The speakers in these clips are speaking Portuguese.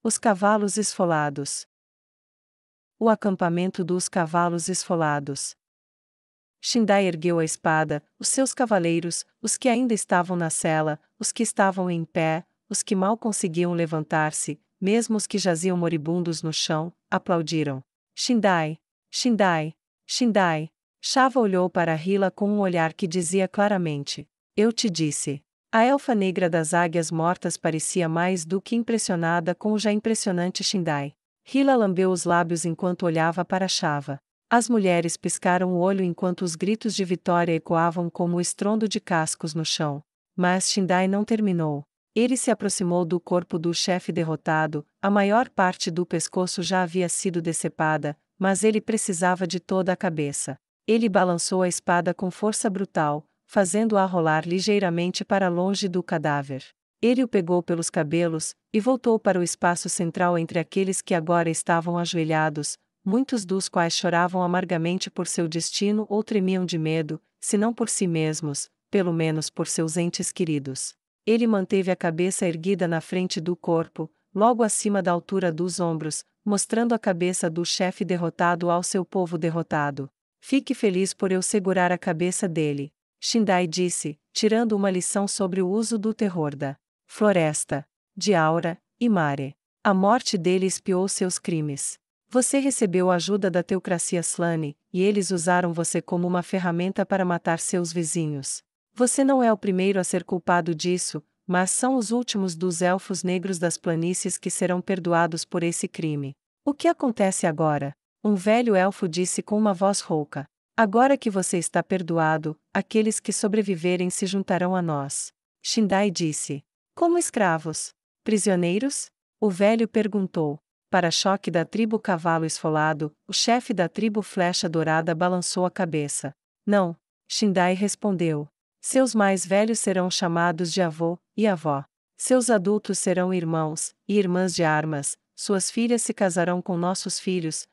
Os cavalos esfolados. O acampamento dos cavalos esfolados. Shindai ergueu a espada, os seus cavaleiros, os que ainda estavam na cela, os que estavam em pé, os que mal conseguiam levantar-se, mesmo os que jaziam moribundos no chão, aplaudiram. Shindai! Shindai! Shindai! Shava olhou para Hila com um olhar que dizia claramente: eu te disse. A elfa negra das águias mortas parecia mais do que impressionada com o já impressionante Shindai. Hila lambeu os lábios enquanto olhava para Shava. As mulheres piscaram o olho enquanto os gritos de vitória ecoavam como o estrondo de cascos no chão. Mas Shindai não terminou. Ele se aproximou do corpo do chefe derrotado, a maior parte do pescoço já havia sido decepada, mas ele precisava de toda a cabeça. Ele balançou a espada com força brutal, fazendo-a rolar ligeiramente para longe do cadáver. Ele o pegou pelos cabelos, e voltou para o espaço central entre aqueles que agora estavam ajoelhados, muitos dos quais choravam amargamente por seu destino ou tremiam de medo, se não por si mesmos, pelo menos por seus entes queridos. Ele manteve a cabeça erguida na frente do corpo, logo acima da altura dos ombros, mostrando a cabeça do chefe derrotado ao seu povo derrotado. Fique feliz por eu segurar a cabeça dele, Shindai disse, tirando uma lição sobre o uso do terror da floresta, de Aura e Mare. A morte dele expiou seus crimes. Você recebeu a ajuda da teocracia Slane, e eles usaram você como uma ferramenta para matar seus vizinhos. Você não é o primeiro a ser culpado disso, mas são os últimos dos elfos negros das planícies que serão perdoados por esse crime. O que acontece agora? Um velho elfo disse com uma voz rouca. Agora que você está perdoado, aqueles que sobreviverem se juntarão a nós. Shindai disse. Como escravos? Prisioneiros? O velho perguntou. Para choque da tribo Cavalo Esfolado, o chefe da tribo Flecha Dourada balançou a cabeça. Não, Shindai respondeu. Seus mais velhos serão chamados de avô e avó. Seus adultos serão irmãos e irmãs de armas, suas filhas se casarão com nossos filhos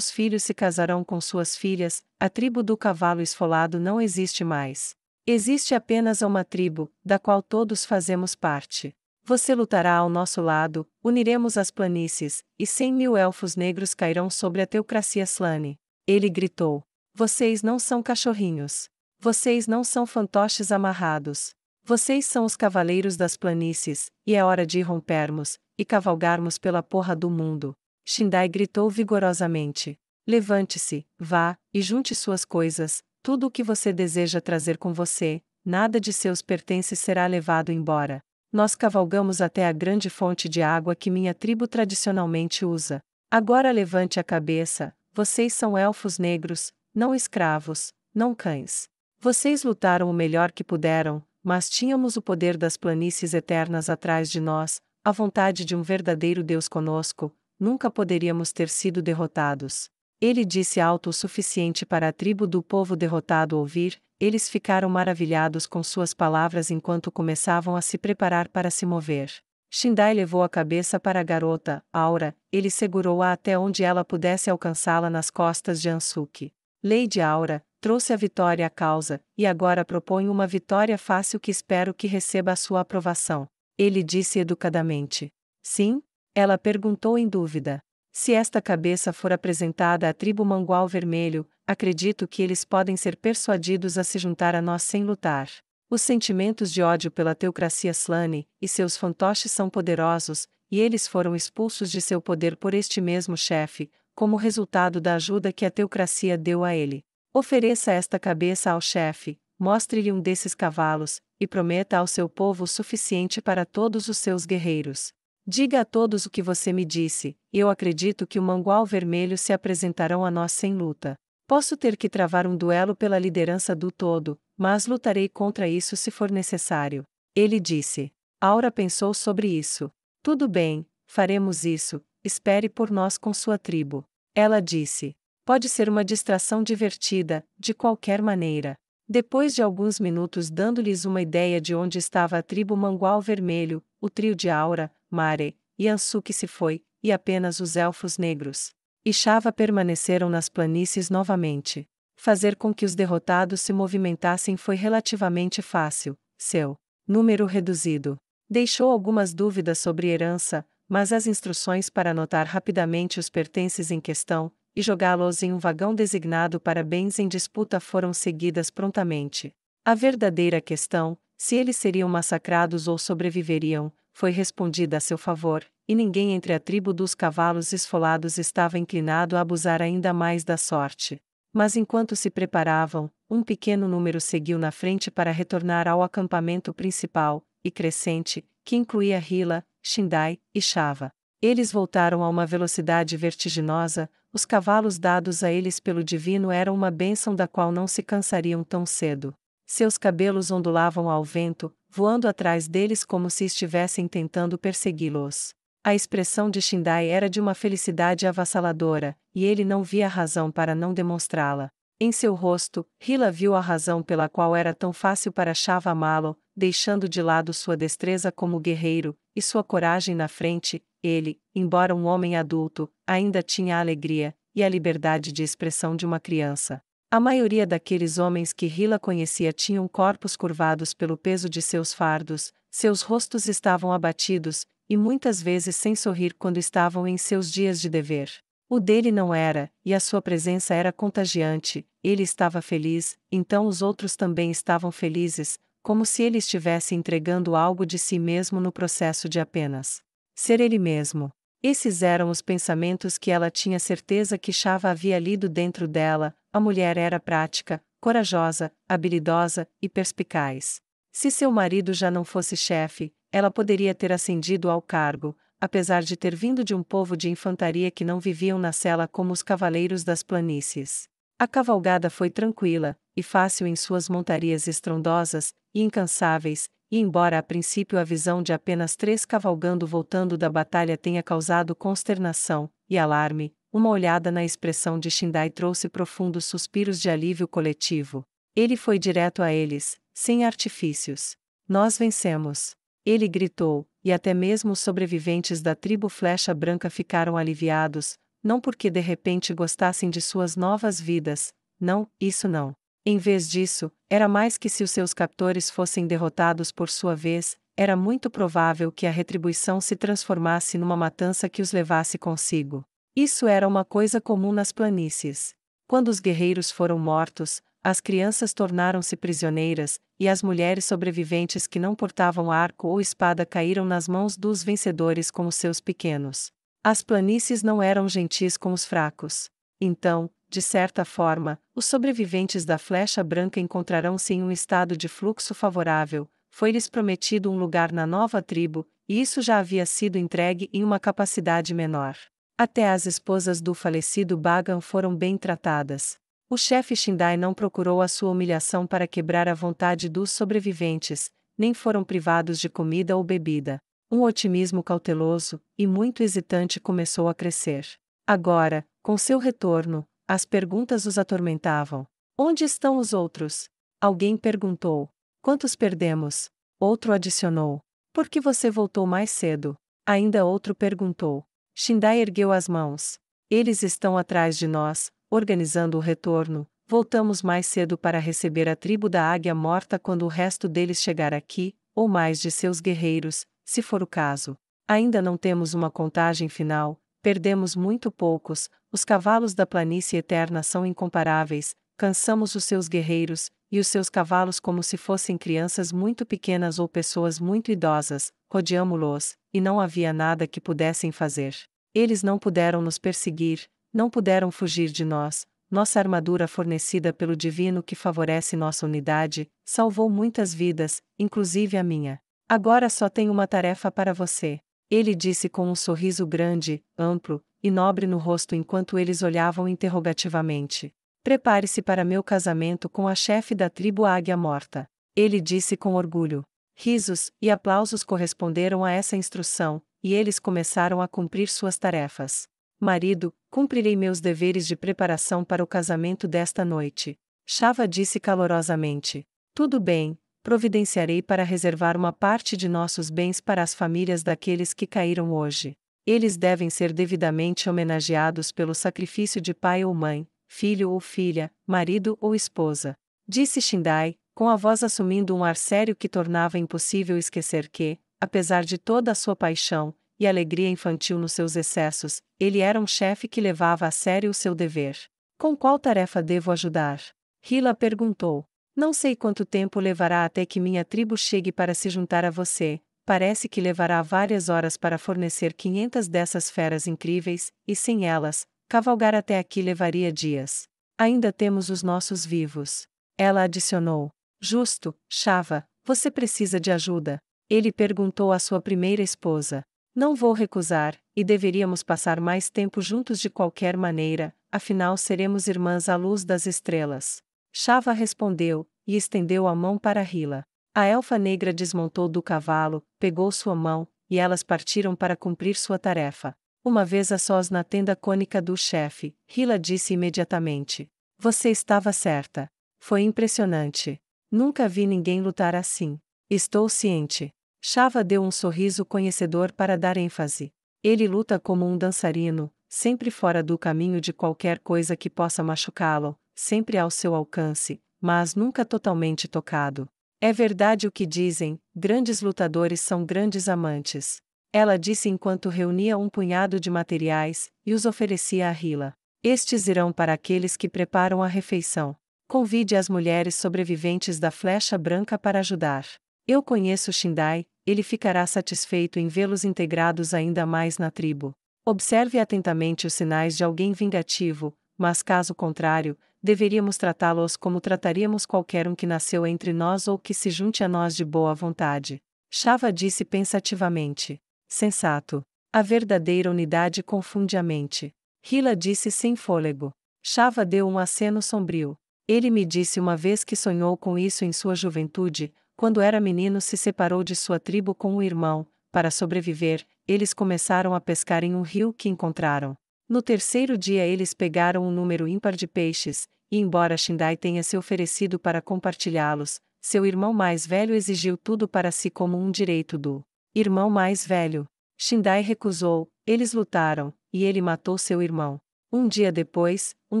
se casarão com suas filhas, a tribo do Cavalo Esfolado não existe mais. Existe apenas uma tribo, da qual todos fazemos parte. Você lutará ao nosso lado, uniremos as planícies, e 100.000 elfos negros cairão sobre a teocracia Slane. Ele gritou. Vocês não são cachorrinhos. Vocês não são fantoches amarrados. Vocês são os cavaleiros das planícies, e é hora de rompermos, e cavalgarmos pela porra do mundo. Shindai gritou vigorosamente. Levante-se, vá, e junte suas coisas, tudo o que você deseja trazer com você, nada de seus pertences será levado embora. Nós cavalgamos até a grande fonte de água que minha tribo tradicionalmente usa. Agora levante a cabeça, vocês são elfos negros, não escravos, não cães. Vocês lutaram o melhor que puderam, mas tínhamos o poder das planícies eternas atrás de nós, a vontade de um verdadeiro Deus conosco, nunca poderíamos ter sido derrotados. Ele disse alto o suficiente para a tribo do povo derrotado ouvir, eles ficaram maravilhados com suas palavras enquanto começavam a se preparar para se mover. Shindai levou a cabeça para a garota, Aura, ele segurou-a até onde ela pudesse alcançá-la nas costas de Ansuki. Lady Aura, trouxe a vitória à causa, e agora propõe uma vitória fácil que espero que receba a sua aprovação. Ele disse educadamente. Sim? Ela perguntou em dúvida. Se esta cabeça for apresentada à tribo Mangual Vermelho, acredito que eles podem ser persuadidos a se juntar a nós sem lutar. Os sentimentos de ódio pela teocracia Slane e seus fantoches são poderosos, e eles foram expulsos de seu poder por este mesmo chefe, como resultado da ajuda que a teocracia deu a ele. Ofereça esta cabeça ao chefe, mostre-lhe um desses cavalos, e prometa ao seu povo o suficiente para todos os seus guerreiros. Diga a todos o que você me disse, e eu acredito que o Mangual Vermelho se apresentarão a nós sem luta. Posso ter que travar um duelo pela liderança do todo, mas lutarei contra isso se for necessário. Ele disse. Aura pensou sobre isso. Tudo bem, faremos isso, espere por nós com sua tribo. Ela disse. Pode ser uma distração divertida, de qualquer maneira. Depois de alguns minutos dando-lhes uma ideia de onde estava a tribo Mangual Vermelho, o trio de Aura, Mare e Ansuki se foi, e apenas os elfos negros e Shava permaneceram nas planícies novamente. Fazer com que os derrotados se movimentassem foi relativamente fácil, seu número reduzido deixou algumas dúvidas sobre herança, mas as instruções para anotar rapidamente os pertences em questão e jogá-los em um vagão designado para bens em disputa foram seguidas prontamente. A verdadeira questão, se eles seriam massacrados ou sobreviveriam, foi respondida a seu favor, e ninguém entre a tribo dos cavalos esfolados estava inclinado a abusar ainda mais da sorte. Mas enquanto se preparavam, um pequeno número seguiu na frente para retornar ao acampamento principal, e crescente, que incluía Hila, Shindai e Shava. Eles voltaram a uma velocidade vertiginosa, os cavalos dados a eles pelo divino eram uma bênção da qual não se cansariam tão cedo. Seus cabelos ondulavam ao vento, voando atrás deles como se estivessem tentando persegui-los. A expressão de Shindai era de uma felicidade avassaladora, e ele não via razão para não demonstrá-la. Em seu rosto, Hila viu a razão pela qual era tão fácil para Shava amá-lo, deixando de lado sua destreza como guerreiro, e sua coragem na frente. Ele, embora um homem adulto, ainda tinha a alegria e a liberdade de expressão de uma criança. A maioria daqueles homens que Hila conhecia tinham corpos curvados pelo peso de seus fardos, seus rostos estavam abatidos, e muitas vezes sem sorrir quando estavam em seus dias de dever. O dele não era, e a sua presença era contagiante, ele estava feliz, então os outros também estavam felizes, como se ele estivesse entregando algo de si mesmo no processo de apenas ser ele mesmo. Esses eram os pensamentos que ela tinha certeza que Shava havia lido dentro dela. A mulher era prática, corajosa, habilidosa e perspicaz. Se seu marido já não fosse chefe, ela poderia ter ascendido ao cargo, apesar de ter vindo de um povo de infantaria que não viviam na sela como os cavaleiros das planícies. A cavalgada foi tranquila e fácil em suas montarias estrondosas e incansáveis, e embora a princípio a visão de apenas 3 cavalgando voltando da batalha tenha causado consternação e alarme, uma olhada na expressão de Shindai trouxe profundos suspiros de alívio coletivo. Ele foi direto a eles, sem artifícios. Nós vencemos! Ele gritou, e até mesmo os sobreviventes da tribo Flecha Branca ficaram aliviados, não porque de repente gostassem de suas novas vidas, não, isso não. Em vez disso, era mais que se os seus captores fossem derrotados por sua vez, era muito provável que a retribuição se transformasse numa matança que os levasse consigo. Isso era uma coisa comum nas planícies. Quando os guerreiros foram mortos, as crianças tornaram-se prisioneiras, e as mulheres sobreviventes que não portavam arco ou espada caíram nas mãos dos vencedores como seus pequenos. As planícies não eram gentis com os fracos. Então, de certa forma, os sobreviventes da Flecha Branca encontrarão-se em um estado de fluxo favorável. Foi-lhes prometido um lugar na nova tribo, e isso já havia sido entregue em uma capacidade menor. Até as esposas do falecido Bagan foram bem tratadas. O chefe Shindai não procurou a sua humilhação para quebrar a vontade dos sobreviventes, nem foram privados de comida ou bebida. Um otimismo cauteloso e muito hesitante começou a crescer. Agora, com seu retorno, as perguntas os atormentavam. Onde estão os outros? Alguém perguntou. Quantos perdemos? Outro adicionou. Por que você voltou mais cedo? Ainda outro perguntou. Shindai ergueu as mãos. Eles estão atrás de nós, organizando o retorno. Voltamos mais cedo para receber a tribo da Águia Morta quando o resto deles chegar aqui, ou mais de seus guerreiros, se for o caso. Ainda não temos uma contagem final, perdemos muito poucos, os cavalos da planície eterna são incomparáveis, cansamos os seus guerreiros, e os seus cavalos como se fossem crianças muito pequenas ou pessoas muito idosas, rodeamo-los, e não havia nada que pudessem fazer. Eles não puderam nos perseguir, não puderam fugir de nós, nossa armadura fornecida pelo divino que favorece nossa unidade, salvou muitas vidas, inclusive a minha. Agora só tenho uma tarefa para você. Ele disse com um sorriso grande, amplo e nobre no rosto enquanto eles olhavam interrogativamente. Prepare-se para meu casamento com a chefe da tribo Águia Morta. Ele disse com orgulho. Risos e aplausos corresponderam a essa instrução, e eles começaram a cumprir suas tarefas. Marido, cumprirei meus deveres de preparação para o casamento desta noite. Shava disse calorosamente. Tudo bem, providenciarei para reservar uma parte de nossos bens para as famílias daqueles que caíram hoje. Eles devem ser devidamente homenageados pelo sacrifício de pai ou mãe, filho ou filha, marido ou esposa. Disse Shindai, com a voz assumindo um ar sério que tornava impossível esquecer que, apesar de toda a sua paixão, e alegria infantil nos seus excessos, ele era um chefe que levava a sério o seu dever. Com qual tarefa devo ajudar? Hila perguntou. Não sei quanto tempo levará até que minha tribo chegue para se juntar a você. Parece que levará várias horas para fornecer 500 dessas feras incríveis, e sem elas, cavalgar até aqui levaria dias. Ainda temos os nossos vivos. Ela adicionou. Justo, Shava, você precisa de ajuda. Ele perguntou à sua primeira esposa. Não vou recusar, e deveríamos passar mais tempo juntos de qualquer maneira, afinal seremos irmãs à luz das estrelas. Shava respondeu, e estendeu a mão para Hila. A elfa negra desmontou do cavalo, pegou sua mão, e elas partiram para cumprir sua tarefa. Uma vez a sós na tenda cônica do chefe, Hila disse imediatamente. Você estava certa. Foi impressionante. Nunca vi ninguém lutar assim. Estou ciente. Shava deu um sorriso conhecedor para dar ênfase. Ele luta como um dançarino, sempre fora do caminho de qualquer coisa que possa machucá-lo, sempre ao seu alcance, mas nunca totalmente tocado. É verdade o que dizem, grandes lutadores são grandes amantes. Ela disse enquanto reunia um punhado de materiais, e os oferecia a Hila. Estes irão para aqueles que preparam a refeição. Convide as mulheres sobreviventes da Flecha Branca para ajudar. Eu conheço Shindai, ele ficará satisfeito em vê-los integrados ainda mais na tribo. Observe atentamente os sinais de alguém vingativo, mas caso contrário, deveríamos tratá-los como trataríamos qualquer um que nasceu entre nós ou que se junte a nós de boa vontade. Shava disse pensativamente. Sensato. A verdadeira unidade confunde a mente. Hila disse sem fôlego. Shava deu um aceno sombrio. Ele me disse uma vez que sonhou com isso em sua juventude. Quando era menino se separou de sua tribo com um irmão. Para sobreviver, eles começaram a pescar em um rio que encontraram. No terceiro dia eles pegaram um número ímpar de peixes, e embora Shindai tenha se oferecido para compartilhá-los, seu irmão mais velho exigiu tudo para si como um direito do irmão mais velho. Shindai recusou, eles lutaram, e ele matou seu irmão. Um dia depois, um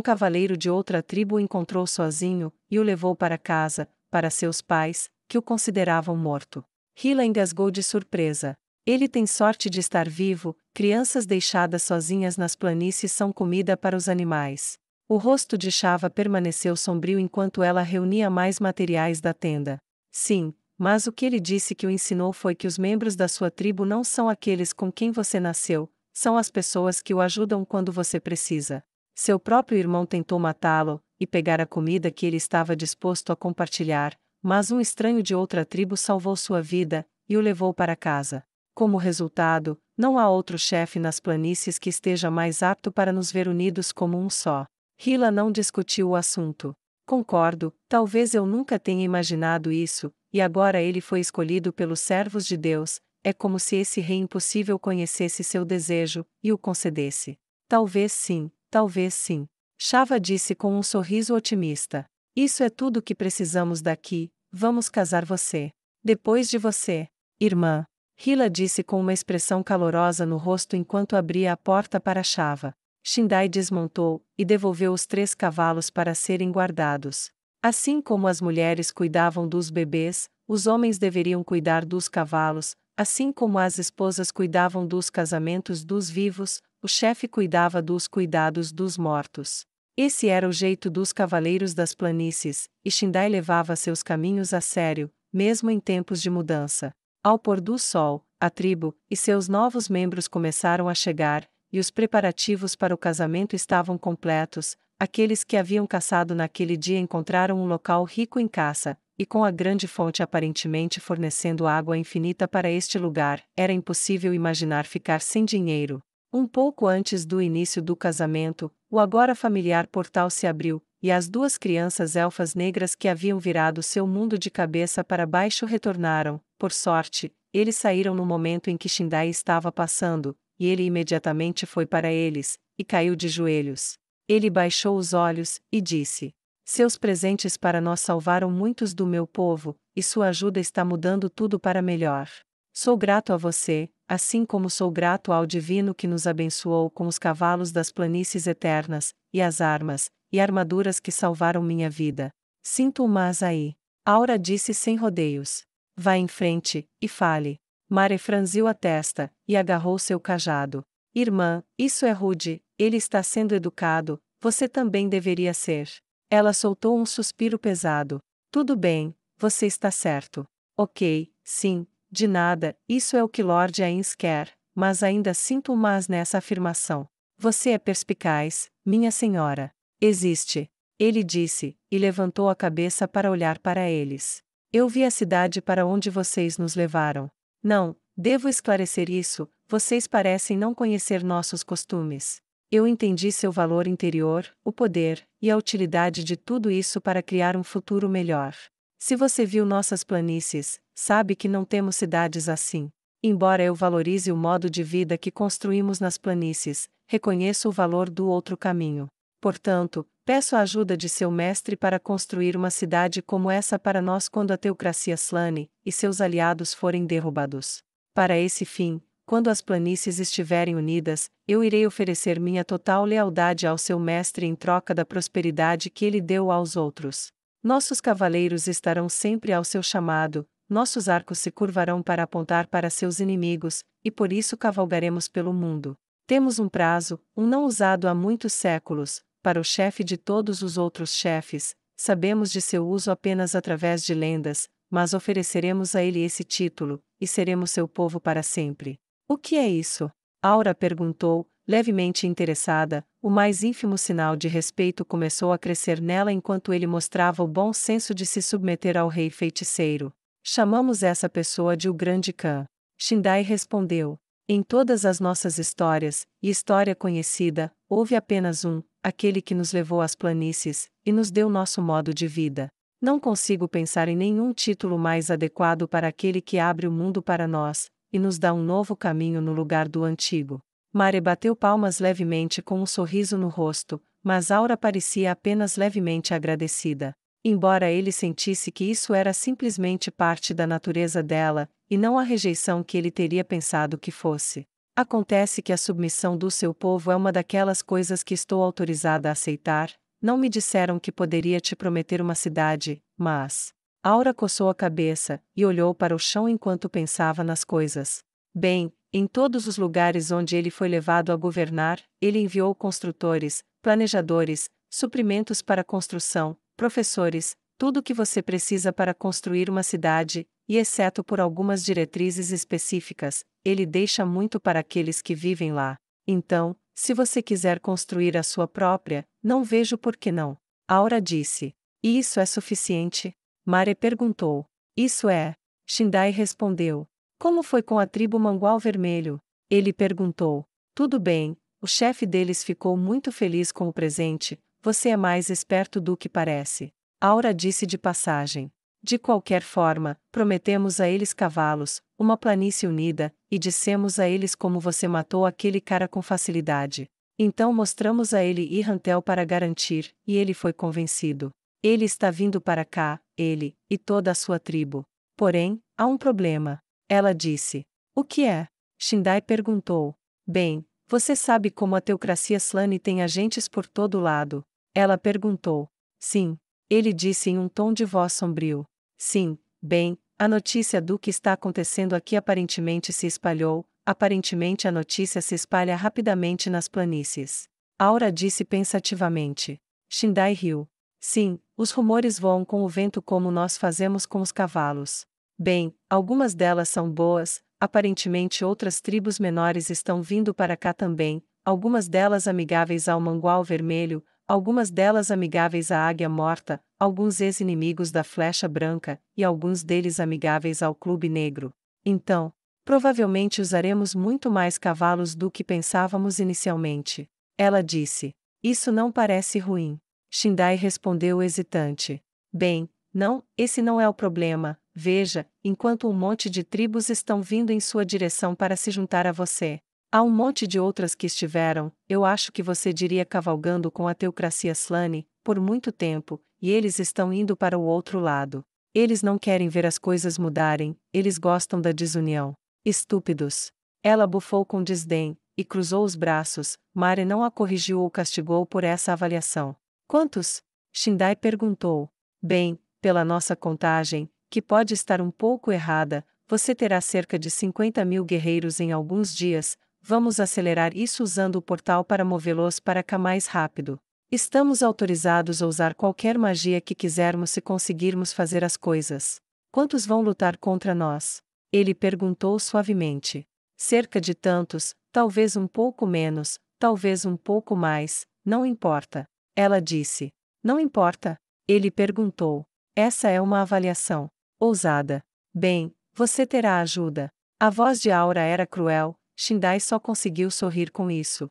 cavaleiro de outra tribo o encontrou sozinho, e o levou para casa, para seus pais, que o consideravam morto. Hila engasgou de surpresa. Ele tem sorte de estar vivo, crianças deixadas sozinhas nas planícies são comida para os animais. O rosto de Shava permaneceu sombrio enquanto ela reunia mais materiais da tenda. Sim, mas o que ele disse que o ensinou foi que os membros da sua tribo não são aqueles com quem você nasceu, são as pessoas que o ajudam quando você precisa. Seu próprio irmão tentou matá-lo, e pegar a comida que ele estava disposto a compartilhar, mas um estranho de outra tribo salvou sua vida, e o levou para casa. Como resultado, não há outro chefe nas planícies que esteja mais apto para nos ver unidos como um só. Hila não discutiu o assunto. Concordo, talvez eu nunca tenha imaginado isso, e agora ele foi escolhido pelos servos de Deus, é como se esse rei impossível conhecesse seu desejo, e o concedesse. Talvez sim, talvez sim. Shava disse com um sorriso otimista. Isso é tudo o que precisamos daqui, vamos casar você. Depois de você, irmã. Hila disse com uma expressão calorosa no rosto enquanto abria a porta para Shava. Shindai desmontou, e devolveu os 3 cavalos para serem guardados. Assim como as mulheres cuidavam dos bebês, os homens deveriam cuidar dos cavalos, assim como as esposas cuidavam dos casamentos dos vivos, o chefe cuidava dos cuidados dos mortos. Esse era o jeito dos cavaleiros das planícies, e Shindai levava seus caminhos a sério, mesmo em tempos de mudança. Ao pôr do sol, a tribo e seus novos membros começaram a chegar, e os preparativos para o casamento estavam completos. Aqueles que haviam caçado naquele dia encontraram um local rico em caça, e com a grande fonte aparentemente fornecendo água infinita para este lugar, era impossível imaginar ficar sem dinheiro. Um pouco antes do início do casamento, o agora familiar portal se abriu, e as 2 crianças elfas negras que haviam virado seu mundo de cabeça para baixo retornaram. Por sorte, eles saíram no momento em que Shindai estava passando, e ele imediatamente foi para eles, e caiu de joelhos. Ele baixou os olhos, e disse: Seus presentes para nós salvaram muitos do meu povo, e sua ajuda está mudando tudo para melhor. Sou grato a você, assim como sou grato ao Divino que nos abençoou com os cavalos das planícies eternas, e as armas, e armaduras que salvaram minha vida. Sinto o mas aí. Aura disse sem rodeios. Vá em frente, e fale. Mare franziu a testa, e agarrou seu cajado. Irmã, isso é rude, ele está sendo educado, você também deveria ser. Ela soltou um suspiro pesado. Tudo bem, você está certo. Ok, sim, de nada, isso é o que Lord Ains quer, mas ainda sinto um mas nessa afirmação. Você é perspicaz, minha senhora. Existe. Ele disse, e levantou a cabeça para olhar para eles. Eu vi a cidade para onde vocês nos levaram. Não, devo esclarecer isso, vocês parecem não conhecer nossos costumes. Eu entendi seu valor interior, o poder, e a utilidade de tudo isso para criar um futuro melhor. Se você viu nossas planícies, sabe que não temos cidades assim. Embora eu valorize o modo de vida que construímos nas planícies, reconheço o valor do outro caminho. Portanto, peço a ajuda de seu mestre para construir uma cidade como essa para nós quando a teocracia Slane e seus aliados forem derrubados. Para esse fim, quando as planícies estiverem unidas, eu irei oferecer minha total lealdade ao seu mestre em troca da prosperidade que ele deu aos outros. Nossos cavaleiros estarão sempre ao seu chamado, nossos arcos se curvarão para apontar para seus inimigos, e por isso cavalgaremos pelo mundo. Temos um prazo, um não usado há muitos séculos, para o chefe de todos os outros chefes, sabemos de seu uso apenas através de lendas, mas ofereceremos a ele esse título, e seremos seu povo para sempre. O que é isso? Aura perguntou, levemente interessada. O mais ínfimo sinal de respeito começou a crescer nela enquanto ele mostrava o bom senso de se submeter ao rei feiticeiro. Chamamos essa pessoa de o Grande Khan. Shindai respondeu. Em todas as nossas histórias, e história conhecida, houve apenas um, aquele que nos levou às planícies, e nos deu nosso modo de vida. Não consigo pensar em nenhum título mais adequado para aquele que abre o mundo para nós, e nos dá um novo caminho no lugar do antigo. Mare bateu palmas levemente com um sorriso no rosto, mas Aura parecia apenas levemente agradecida. Embora ele sentisse que isso era simplesmente parte da natureza dela, e não a rejeição que ele teria pensado que fosse. Acontece que a submissão do seu povo é uma daquelas coisas que estou autorizada a aceitar. Não me disseram que poderia te prometer uma cidade, mas... Aura coçou a cabeça, e olhou para o chão enquanto pensava nas coisas. Bem, em todos os lugares onde ele foi levado a governar, ele enviou construtores, planejadores, suprimentos para construção, professores, tudo o que você precisa para construir uma cidade, e exceto por algumas diretrizes específicas, ele deixa muito para aqueles que vivem lá. Então, se você quiser construir a sua própria, não vejo por que não. Aura disse. E isso é suficiente? Mare perguntou. Isso é. Shindai respondeu. Como foi com a tribo Mangual Vermelho? Ele perguntou. Tudo bem, o chefe deles ficou muito feliz com o presente, você é mais esperto do que parece. Aura disse de passagem. De qualquer forma, prometemos a eles cavalos, uma planície unida, e dissemos a eles como você matou aquele cara com facilidade. Então mostramos a ele Irrantel para garantir, e ele foi convencido. Ele está vindo para cá, ele, e toda a sua tribo. Porém, há um problema. Ela disse. O que é? Shindai perguntou. Bem, você sabe como a teocracia Slane tem agentes por todo lado. Ela perguntou. Sim. Ele disse em um tom de voz sombrio. Sim, bem, a notícia do que está acontecendo aqui aparentemente se espalhou, aparentemente a notícia se espalha rapidamente nas planícies. Aura disse pensativamente. Shindai riu. Sim, os rumores voam com o vento como nós fazemos com os cavalos. Bem, algumas delas são boas, aparentemente outras tribos menores estão vindo para cá também, algumas delas amigáveis ao Mangual Vermelho, algumas delas amigáveis à Águia Morta, alguns ex-inimigos da Flecha Branca, e alguns deles amigáveis ao Clube Negro. Então, provavelmente usaremos muito mais cavalos do que pensávamos inicialmente. Ela disse. Isso não parece ruim. Shindai respondeu hesitante. Bem, não, esse não é o problema. Veja, enquanto um monte de tribos estão vindo em sua direção para se juntar a você. Há um monte de outras que estiveram, eu acho que você diria cavalgando com a teocracia Slane, por muito tempo, e eles estão indo para o outro lado. Eles não querem ver as coisas mudarem, eles gostam da desunião. Estúpidos. Ela bufou com desdém, e cruzou os braços. Mare não a corrigiu ou castigou por essa avaliação. Quantos? Shindai perguntou. Bem, pela nossa contagem, que pode estar um pouco errada, você terá cerca de 50.000 guerreiros em alguns dias. Vamos acelerar isso usando o portal para movê-los para cá mais rápido. Estamos autorizados a usar qualquer magia que quisermos se conseguirmos fazer as coisas. Quantos vão lutar contra nós? Ele perguntou suavemente. Cerca de tantos, talvez um pouco menos, talvez um pouco mais, não importa. Ela disse. Não importa? Ele perguntou. Essa é uma avaliação ousada. Bem, você terá ajuda. A voz de Aura era cruel, Shindai só conseguiu sorrir com isso.